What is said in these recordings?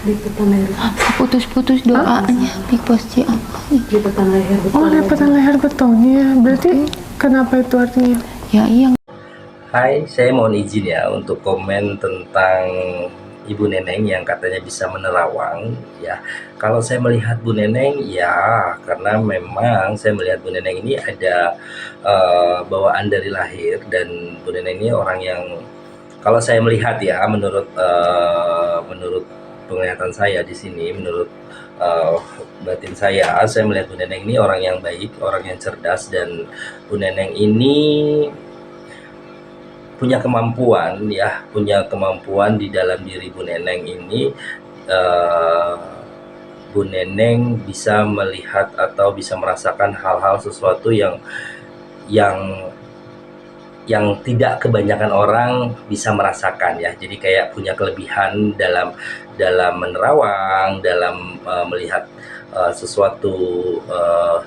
Lipatan leher. Putus-putus doanya di posisi apa nih? Lipatan leher betul. Oh, lipatan leher betonnya. Berarti kenapa itu artinya? Ya iya. Hai, saya mohon izin ya untuk komen tentang Ibu Neneng yang katanya bisa menerawang ya. Kalau saya melihat Bu Neneng ya, karena memang saya melihat Bu Neneng ini ada bawaan dari lahir, dan Bu Neneng ini orang yang, kalau saya melihat ya, menurut penglihatan saya di sini, menurut batin saya melihat Bu Neneng ini orang yang baik, orang yang cerdas, dan Bu Neneng ini punya kemampuan ya, punya kemampuan di dalam diri Bu Neneng ini. Bu Neneng bisa melihat atau bisa merasakan hal-hal sesuatu yang tidak kebanyakan orang bisa merasakan ya. Jadi kayak punya kelebihan dalam menerawang, dalam melihat sesuatu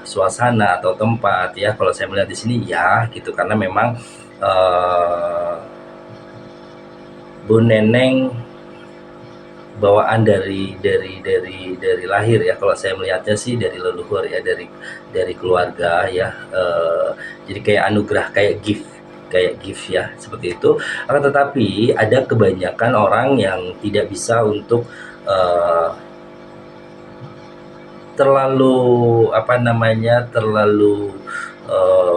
suasana atau tempat ya. Kalau saya melihat di sini ya gitu, karena memang Bu Neneng bawaan dari lahir ya. Kalau saya melihatnya sih dari leluhur ya, dari keluarga ya. Jadi kayak anugerah, kayak gift ya, seperti itu. Akan tetapi ada kebanyakan orang yang tidak bisa untuk terlalu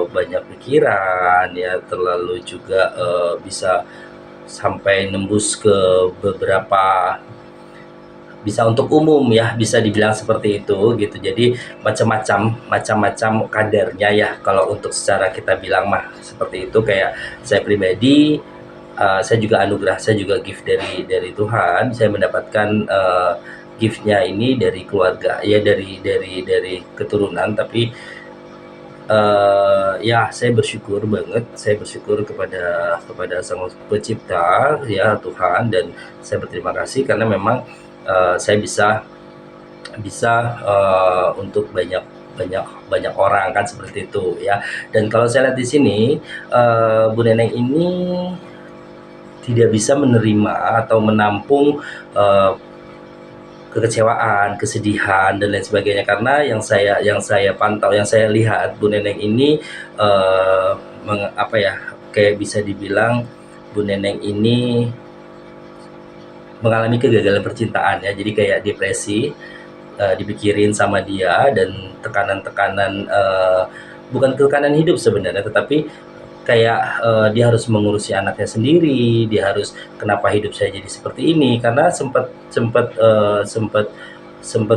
banyak pikiran ya, terlalu juga bisa sampai nembus ke beberapa, bisa untuk umum ya, bisa dibilang seperti itu gitu. Jadi macam-macam kadarnya ya, kalau untuk secara kita bilang mah seperti itu. Kayak saya pribadi, saya juga anugerah, saya juga gift dari Tuhan. Saya mendapatkan giftnya ini dari keluarga ya, dari keturunan. Tapi ya saya bersyukur banget, saya bersyukur kepada Sang Pencipta ya, Tuhan, dan saya berterima kasih karena memang saya bisa untuk banyak orang kan, seperti itu ya. Dan kalau saya lihat di sini, Bu Neneng ini tidak bisa menerima atau menampung kekecewaan, kesedihan, dan lain sebagainya. Karena yang saya pantau, yang saya lihat, Bu Neneng ini kayak bisa dibilang Bu Neneng ini mengalami kegagalan percintaan ya. Jadi kayak depresi, dipikirin sama dia, dan tekanan-tekanan, bukan tekanan hidup sebenarnya, tetapi kayak dia harus mengurusi anaknya sendiri. Dia harus, kenapa hidup saya jadi seperti ini, karena sempat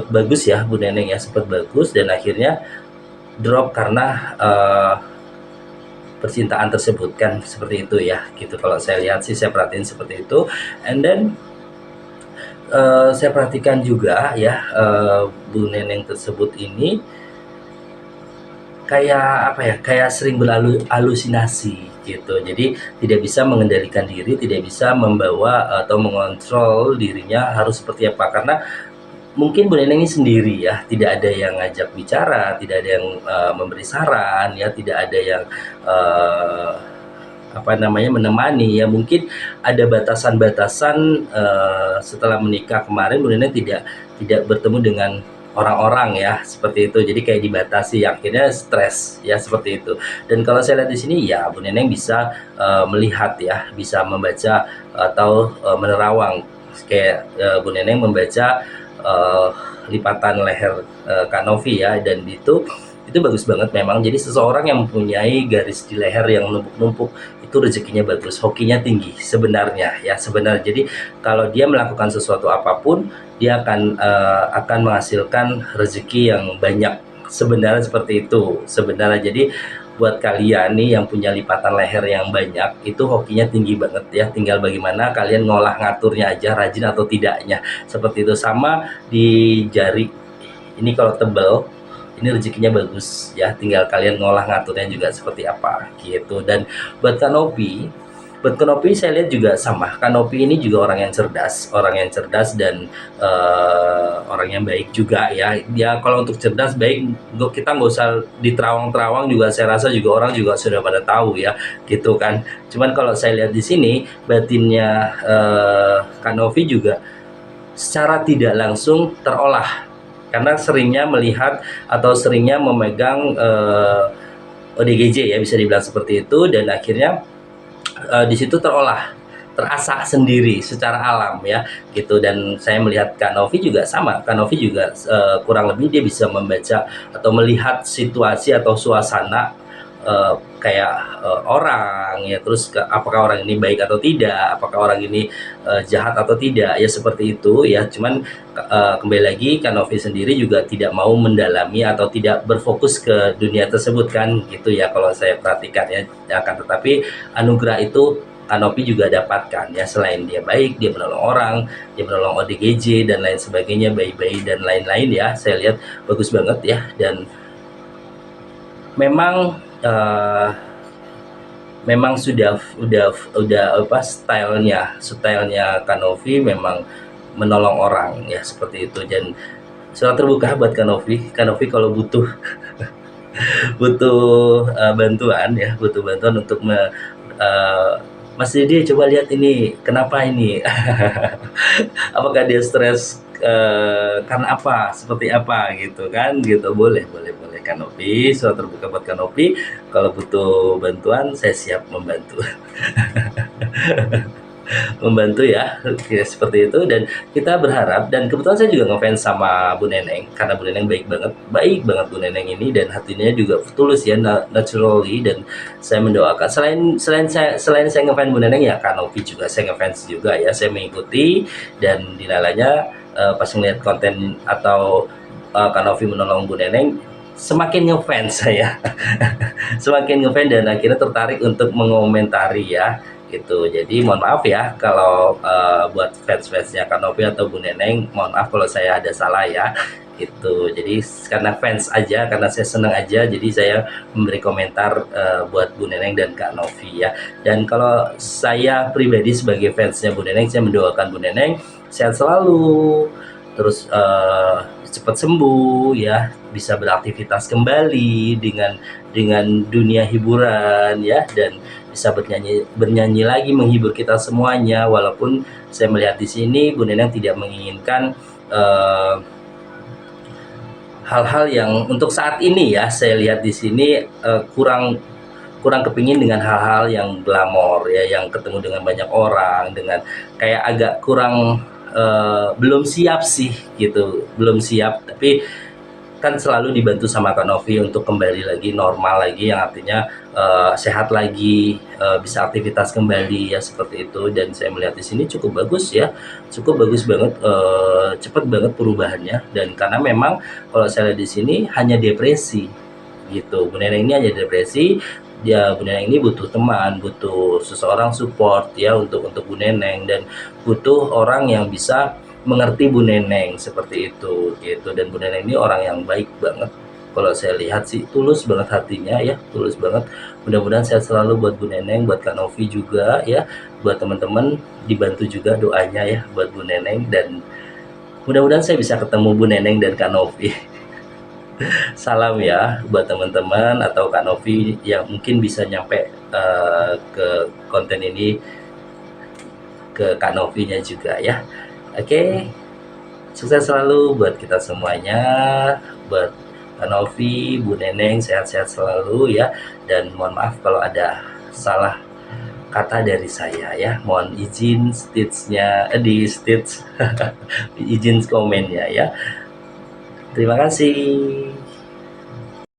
bagus ya Bu Neneng ya, sempat bagus, dan akhirnya drop karena percintaan tersebut kan, seperti itu ya gitu. Kalau saya lihat sih, saya perhatiin seperti itu. And then saya perhatikan juga ya, Bu Neneng tersebut ini kayak sering berhalusinasi gitu. Jadi tidak bisa mengendalikan diri, tidak bisa membawa atau mengontrol dirinya harus seperti apa, karena mungkin Bu Neneng ini sendiri ya, tidak ada yang ngajak bicara, tidak ada yang memberi saran ya, tidak ada yang menemani ya. Mungkin ada batasan-batasan. Setelah menikah kemarin, Bu Neneng tidak bertemu dengan orang-orang ya, seperti itu. Jadi kayak dibatasi, akhirnya stres ya, seperti itu. Dan kalau saya lihat di sini ya, Bu Neneng bisa melihat ya, bisa membaca atau menerawang. Kayak Bu Neneng membaca lipatan leher Kak Novi ya, dan itu bagus banget memang. Jadi seseorang yang mempunyai garis di leher yang numpuk-numpuk, itu rezekinya bagus, hokinya tinggi sebenarnya ya, sebenarnya. Jadi kalau dia melakukan sesuatu apapun, dia akan menghasilkan rezeki yang banyak, sebenarnya seperti itu sebenarnya. Jadi buat kalian nih yang punya lipatan leher yang banyak, itu hokinya tinggi banget ya. Tinggal bagaimana kalian ngolah ngaturnya aja, rajin atau tidaknya, seperti itu. Sama di jari ini, kalau tebal, ini rezekinya bagus ya, tinggal kalian ngolah ngaturnya juga seperti apa gitu. Dan buat Kanopi saya lihat juga sama. Kanopi ini juga orang yang cerdas, dan orang yang baik juga ya. Dia kalau untuk cerdas, baik, kita nggak usah diterawang-terawang juga, saya rasa juga orang juga sudah pada tahu ya gitu kan. Cuman kalau saya lihat di sini, batinnya Kanopi juga secara tidak langsung terolah, karena seringnya melihat atau seringnya memegang ODGJ ya, bisa dibilang seperti itu, dan akhirnya di situ terasa sendiri secara alam ya gitu. Dan saya melihat Kak Novi juga sama. Kak Novi juga kurang lebih dia bisa membaca atau melihat situasi atau suasana kayak orang ya, terus apakah orang ini baik atau tidak, apakah orang ini jahat atau tidak ya, seperti itu ya. Cuman kembali lagi Kak Novi sendiri juga tidak mau mendalami atau tidak berfokus ke dunia tersebut kan gitu ya, kalau saya perhatikan ya. Akan tetapi anugerah itu Kanopi juga dapatkan ya, selain dia baik, dia menolong orang, dia menolong ODGJ dan lain sebagainya, bayi-bayi dan lain-lain ya. Saya lihat bagus banget ya, dan memang memang sudah apa, stylenya Kanovi memang menolong orang ya, seperti itu. Dan selalu terbuka buat Kanovi kalau butuh butuh bantuan ya, butuh bantuan untuk Mas Didi coba lihat ini, kenapa ini? Apakah dia stres karena apa? Seperti apa gitu kan? Gitu, boleh Kanopi, selalu terbuka buat Kanopi. Kalau butuh bantuan, saya siap membantu. Membantu ya, seperti itu. Dan kita berharap, dan kebetulan saya juga ngefans sama Bu Neneng, karena Bu Neneng baik banget Bu Neneng ini, dan hatinya juga tulus ya, naturally. Dan saya mendoakan, selain saya ngefans Bu Neneng ya, Kak Novi juga saya ngefans juga ya, saya mengikuti. Dan dilalanya pas ngeliat konten atau Kak Novi menolong Bu Neneng, semakin ngefans saya. Semakin ngefans, dan akhirnya tertarik untuk mengomentari ya gitu. Jadi mohon maaf ya kalau buat fans-fansnya Kak Novi atau Bu Neneng, mohon maaf kalau saya ada salah ya gitu. Jadi karena fans aja, karena saya senang aja, jadi saya memberi komentar buat Bu Neneng dan Kak Novi ya. Dan kalau saya pribadi sebagai fansnya Bu Neneng, saya mendoakan Bu Neneng sehat selalu, terus cepat sembuh ya, bisa beraktivitas kembali dengan dunia hiburan ya, dan bisa bernyanyi lagi, menghibur kita semuanya. Walaupun saya melihat di sini Bu Neneng tidak menginginkan hal-hal yang untuk saat ini ya, saya lihat di sini kurang kepingin dengan hal-hal yang glamor ya, yang ketemu dengan banyak orang, dengan kayak agak kurang belum siap sih gitu, belum siap. Tapi kan selalu dibantu sama Kak Novi untuk kembali lagi normal lagi, yang artinya sehat lagi, bisa aktivitas kembali ya, seperti itu. Dan saya melihat di sini cukup bagus ya, cukup bagus banget, cepat banget perubahannya. Dan karena memang kalau saya lihat di sini hanya depresi gitu, Bu Neneng ini hanya depresi. Bu Neneng ini butuh teman, butuh seseorang support ya untuk Bu Neneng, dan butuh orang yang bisa mengerti Bu Neneng, seperti itu gitu. Dan Bu Neneng ini orang yang baik banget, kalau saya lihat sih tulus banget hatinya ya, tulus banget. Mudah-mudahan sehat selalu buat Bu Neneng, buat Kak Novi juga ya, buat teman-teman dibantu juga doanya ya buat Bu Neneng. Dan mudah-mudahan saya bisa ketemu Bu Neneng dan Kak Novi. Salam ya buat teman-teman atau Kak Novi yang mungkin bisa nyampe ke konten ini ke Kak Novinya juga ya. Oke, sukses selalu buat kita semuanya, buat Kak Novi, Bu Neneng, sehat-sehat selalu ya. Dan mohon maaf kalau ada salah kata dari saya ya, mohon izin izin komennya ya. Terima kasih.